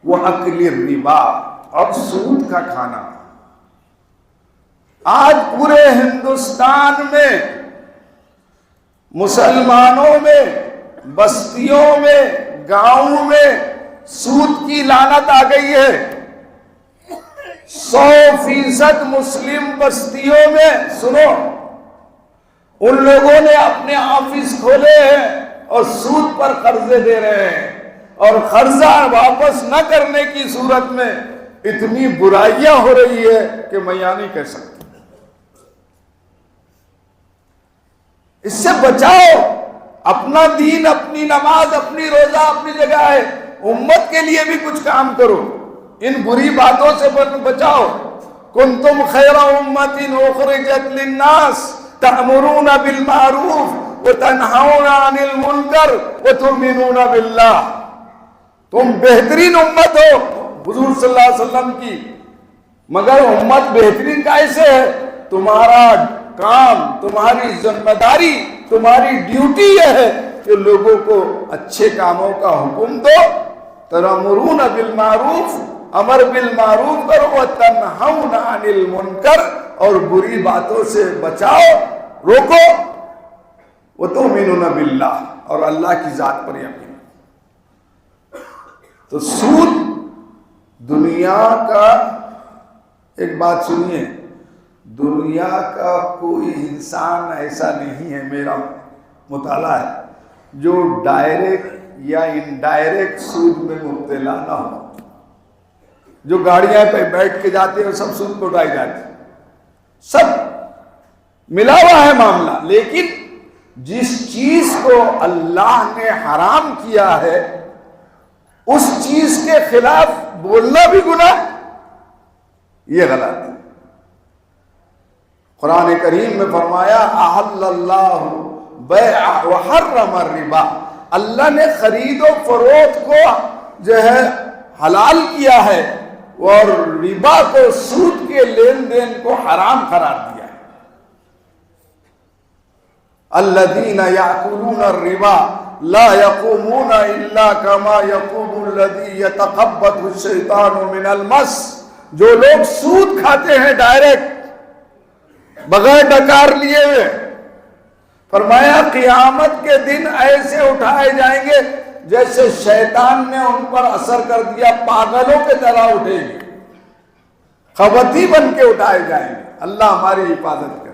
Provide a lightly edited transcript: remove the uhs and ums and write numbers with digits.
وَأَكْلِ الرِّبَا، اور سود کا کھانا۔ آج پورے ہندوستان میں مسلمانوں میں، بستیوں میں، گاؤں میں سود کی لعنت آ گئی ہے۔ 100% مسلم بستیوں میں سنو، ان لوگوں نے اپنے آفس کھولے ہیں اور سود پر قرضے دے رہے ہیں، اور قرضہ واپس نہ کرنے کی صورت میں اتنی برائیاں ہو رہی ہے کہ میں یہاں نہیں کہہ سکتا۔ اس سے بچاؤ، اپنا دین، اپنی نماز، اپنی روزہ اپنی جگہ ہے، امت کے لیے بھی کچھ کام کرو، ان بری باتوں سے بچاؤ۔ کنتم خیر امت اخرجت للناس تأمرون بالمعروف وتنہون عن المنکر وتؤمنون باللہ، تم بہترین امت ہو حضور صلی اللہ علیہ وسلم کی، مگر امت بہترین کیسے ہے؟ تمہارا کام، تمہاری ذمہ داری، تمہاری ڈیوٹی یہ ہے کہ لوگوں کو اچھے کاموں کا حکم دو، تأمرون بالمعروف، امر بالمعروف کرو، وتنہون عن المنکر، اور بری باتوں سے بچاؤ، روکو، وتؤمنون باللہ، اور اللہ کی ذات پر یقین۔ تو سود دنیا کا، ایک بات سنیے، دنیا کا کوئی انسان ایسا نہیں ہے، میرا مطالعہ ہے، جو ڈائریکٹ یا انڈائریکٹ سود میں مبتلا نہ ہو۔ جو گاڑیاں پہ بیٹھ کے جاتے ہیں سب سود پہ اٹھائی جاتی ہیں، سب ملا ہوا ہے معاملہ، لیکن جس چیز کو اللہ نے حرام کیا ہے اس چیز کے خلاف بولنا بھی گناہ، یہ غلط ہے۔ قرآن کریم میں فرمایا احل اللہ بیع وحرم الربا، اللہ نے خرید و فروخت کو جو ہے حلال کیا ہے اور ربا کو، سود کے لین دین کو حرام قرار دیا ہے۔ الذین یأکلون الربا لا یقومون الا کما یقوم الذی یتخبطہ الشیطان من المس، جو لوگ سود کھاتے ہیں ڈائریکٹ بغیر ڈکار لیے ہوئے، فرمایا قیامت کے دن ایسے اٹھائے جائیں گے جیسے شیطان نے ان پر اثر کر دیا، پاگلوں کے طرح اٹھیں گے، خبطی بن کے اٹھائے جائیں گے۔ اللہ ہماری حفاظت کرے۔